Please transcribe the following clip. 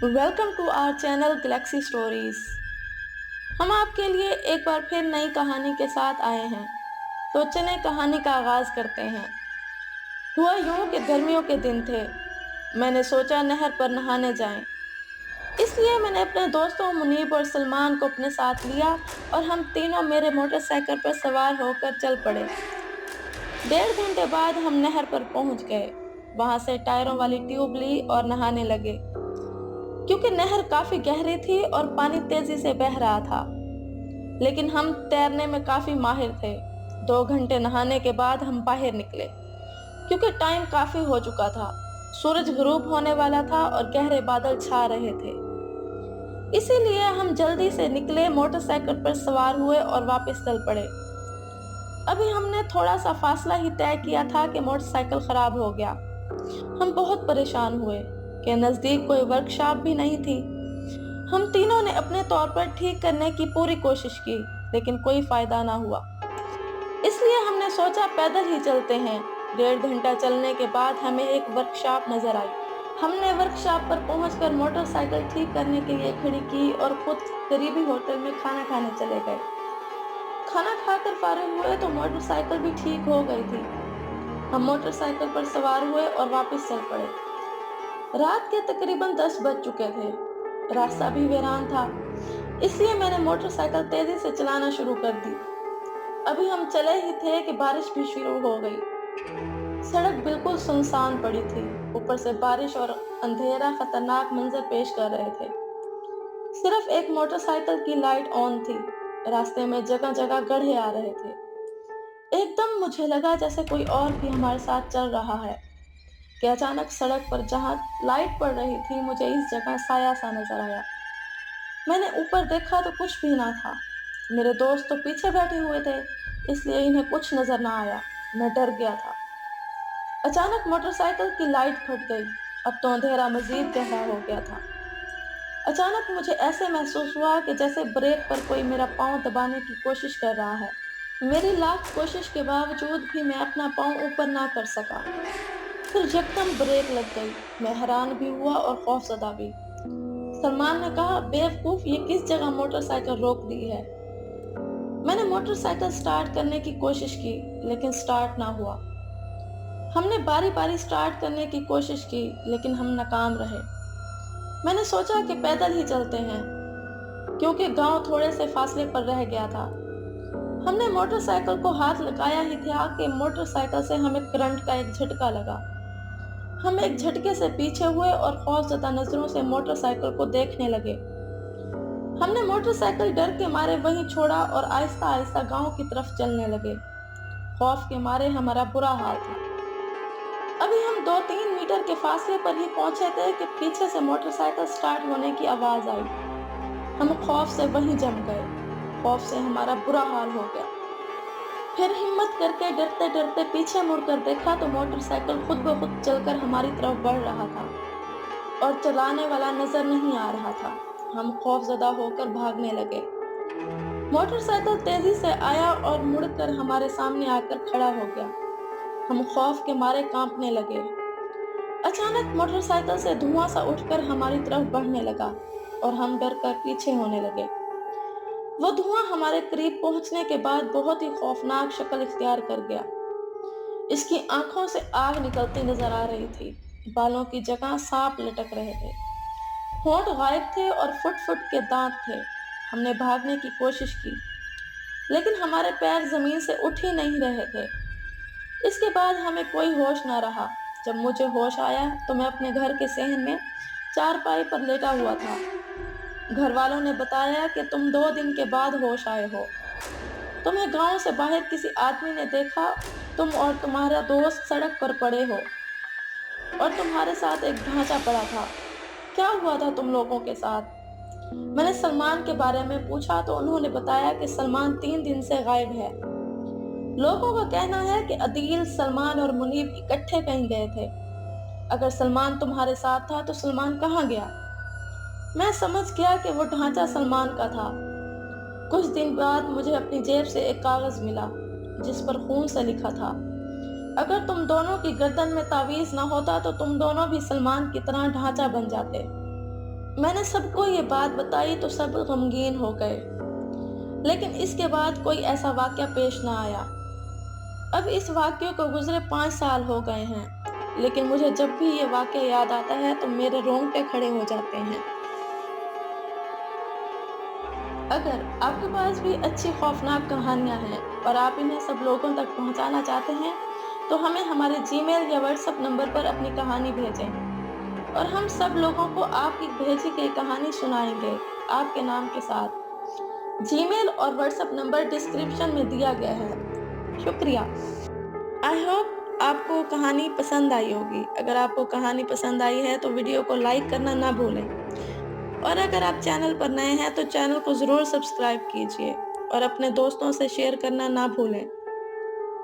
Welcome to our channel galaxy stories. ہم آپ کے لیے ایک بار پھر نئی کہانی کے ساتھ آئے ہیں، تو چلیں کہانی کا آغاز کرتے ہیں۔ ہوا یوں کہ گرمیوں کے دن تھے۔ میں نے سوچا نہر پر نہانے جائیں، اس لیے میں نے اپنے دوستوں منیب اور سلمان کو اپنے ساتھ لیا اور ہم تینوں میرے موٹر سائیکل پر سوار ہو کر چل پڑے۔ 1.5 گھنٹے بعد ہم نہر پر پہنچ گئے۔ وہاں سے ٹائروں والی ٹیوب لی اور نہانے لگے، کیونکہ نہر کافی گہری تھی اور پانی تیزی سے بہہ رہا تھا، لیکن ہم تیرنے میں کافی ماہر تھے۔ 2 گھنٹے نہانے کے بعد ہم باہر نکلے، کیونکہ ٹائم کافی ہو چکا تھا۔ سورج غروب ہونے والا تھا اور گہرے بادل چھا رہے تھے، اسی لیے ہم جلدی سے نکلے، موٹر سائیکل پر سوار ہوئے اور واپس چل پڑے۔ ابھی ہم نے تھوڑا سا فاصلہ ہی طے کیا تھا کہ موٹر سائیکل خراب ہو گیا۔ ہم بہت پریشان ہوئے کہ نزدیک کوئی ورکشاپ بھی نہیں تھی۔ ہم تینوں نے اپنے طور پر ٹھیک کرنے کی پوری کوشش کی، لیکن کوئی فائدہ نہ ہوا۔ اس لیے ہم نے سوچا پیدل ہی چلتے ہیں۔ 1.5 گھنٹہ چلنے کے بعد ہمیں ایک ورکشاپ نظر آئی۔ ہم نے ورکشاپ پر پہنچ کر موٹر سائیکل ٹھیک کرنے کے لیے کھڑی کی اور خود قریبی ہوٹل میں کھانا کھانے چلے گئے۔ کھانا کھا کر فارغ ہوئے تو موٹر سائیکل بھی ٹھیک ہو گئی تھی۔ ہم موٹر سائیکل پر سوار ہوئے اور واپس چل پڑے۔ رات کے تقریباً 10 بج چکے تھے۔ راستہ بھی ویران تھا، اس لیے میں نے موٹر سائیکل تیزی سے چلانا شروع کر دی۔ ابھی ہم چلے ہی تھے کہ بارش بھی شروع ہو گئی۔ سڑک بالکل سنسان پڑی تھی، اوپر سے بارش اور اندھیرا خطرناک منظر پیش کر رہے تھے۔ صرف ایک موٹر سائیکل کی لائٹ آن تھی۔ راستے میں جگہ جگہ گڑھے آ رہے تھے۔ ایک دم مجھے لگا جیسے کوئی اور بھی ہمارے ساتھ چل رہا ہے، کہ اچانک سڑک پر جہاں لائٹ پڑ رہی تھی مجھے اس جگہ سایہ سا نظر آیا۔ میں نے اوپر دیکھا تو کچھ بھی نہ تھا۔ میرے دوست تو پیچھے بیٹھے ہوئے تھے، اس لیے انہیں کچھ نظر نہ آیا۔ میں ڈر گیا تھا۔ اچانک موٹر سائیکل کی لائٹ پھٹ گئی۔ اب تو اندھیرا مزید گہرا ہو گیا تھا۔ اچانک مجھے ایسے محسوس ہوا کہ جیسے بریک پر کوئی میرا پاؤں دبانے کی کوشش کر رہا ہے۔ میری لاکھ کوشش کے باوجود بھی میں اپنا پاؤں اوپر نہ کر سکا۔ پھر یکدم بریک لگ گئی۔ میں حیران بھی ہوا اور خوفزدہ بھی۔ سلمان نے کہا، بیوقوف، یہ کس جگہ موٹر سائیکل روک دی ہے؟ میں نے موٹر سائیکل سٹارٹ کرنے کی کوشش کی، لیکن سٹارٹ نہ ہوا۔ ہم نے باری باری سٹارٹ کرنے کی کوشش کی، لیکن ہم ناکام رہے۔ میں نے سوچا کہ پیدل ہی چلتے ہیں، کیونکہ گاؤں تھوڑے سے فاصلے پر رہ گیا تھا۔ ہم نے موٹر سائیکل کو ہاتھ لگایا ہی تھا کہ موٹر سائیکل سے ہمیں کرنٹ کا ایک جھٹکا لگا۔ ہم ایک جھٹکے سے پیچھے ہوئے اور خوفزدہ نظروں سے موٹر سائیکل کو دیکھنے لگے۔ ہم نے موٹر سائیکل ڈر کے مارے وہیں چھوڑا اور آہستہ آہستہ گاؤں کی طرف چلنے لگے۔ خوف کے مارے ہمارا برا حال تھا۔ ابھی ہم 2-3 میٹر کے فاصلے پر ہی پہنچے تھے کہ پیچھے سے موٹر سائیکل سٹارٹ ہونے کی آواز آئی۔ ہم خوف سے وہیں جم گئے۔ خوف سے ہمارا برا حال ہو گیا۔ پھر ہمت کر کے ڈرتے ڈرتے پیچھے مڑ کر دیکھا تو موٹر سائیکل خود بخود چل کر ہماری طرف بڑھ رہا تھا اور چلانے والا نظر نہیں آ رہا تھا۔ ہم خوفزدہ ہو کر بھاگنے لگے۔ موٹر سائیکل تیزی سے آیا اور مڑ کر ہمارے سامنے آ کر کھڑا ہو گیا۔ ہم خوف کے مارے کانپنے لگے۔ اچانک موٹر سائیکل سے دھواں سا اٹھ کر ہماری طرف بڑھنے لگا اور ہم ڈر کر پیچھے ہونے لگے۔ وہ دھواں ہمارے قریب پہنچنے کے بعد بہت ہی خوفناک شکل اختیار کر گیا۔ اس کی آنکھوں سے آگ نکلتی نظر آ رہی تھی۔ بالوں کی جگہ سانپ لٹک رہے تھے۔ ہونٹ غائب تھے اور فٹ فٹ کے دانت تھے۔ ہم نے بھاگنے کی کوشش کی، لیکن ہمارے پیر زمین سے اٹھ ہی نہیں رہے تھے۔ اس کے بعد ہمیں کوئی ہوش نہ رہا۔ جب مجھے ہوش آیا تو میں اپنے گھر کے صحن میں چارپائی پر لیٹا ہوا تھا۔ گھر والوں نے بتایا کہ تم 2 دن کے بعد ہوش آئے ہو۔ تمہیں گاؤں سے باہر کسی آدمی نے دیکھا، تم اور تمہارا دوست سڑک پر پڑے ہو اور تمہارے ساتھ ایک ڈھانچہ پڑا تھا۔ کیا ہوا تھا تم لوگوں کے ساتھ؟ میں نے سلمان کے بارے میں پوچھا تو انہوں نے بتایا کہ سلمان 3 دن سے غائب ہے۔ لوگوں کا کہنا ہے کہ عدیل، سلمان اور منیب اکٹھے کہیں گئے تھے۔ اگر سلمان تمہارے ساتھ تھا تو سلمان کہاں گیا؟ میں سمجھ گیا کہ وہ ڈھانچہ سلمان کا تھا۔ کچھ دن بعد مجھے اپنی جیب سے ایک کاغذ ملا، جس پر خون سے لکھا تھا، اگر تم دونوں کی گردن میں تعویذ نہ ہوتا تو تم دونوں بھی سلمان کی طرح ڈھانچہ بن جاتے۔ میں نے سب کو یہ بات بتائی تو سب غمگین ہو گئے، لیکن اس کے بعد کوئی ایسا واقعہ پیش نہ آیا۔ اب اس واقعے کو گزرے 5 سال ہو گئے ہیں، لیکن مجھے جب بھی یہ واقعہ یاد آتا ہے تو میرے رونگٹے کھڑے ہو جاتے ہیں۔ اگر آپ کے پاس بھی اچھی خوفناک کہانیاں ہیں اور آپ انہیں سب لوگوں تک پہنچانا چاہتے ہیں تو ہمیں ہمارے جی میل یا واٹس ایپ نمبر پر اپنی کہانی بھیجیں اور ہم سب لوگوں کو آپ کی بھیجی گئی کہانی سنائیں گے آپ کے نام کے ساتھ۔ جی میل اور واٹس ایپ نمبر ڈسکرپشن میں دیا گیا ہے۔ شکریہ۔ آئی ہوپ آپ کو کہانی پسند آئی ہوگی۔ اگر آپ کو کہانی پسند آئی ہے تو ویڈیو کو لائک کرنا نہ بھولیں، اور اگر آپ چینل پر نئے ہیں تو چینل کو ضرور سبسکرائب کیجیے اور اپنے دوستوں سے شیئر کرنا نہ بھولیں۔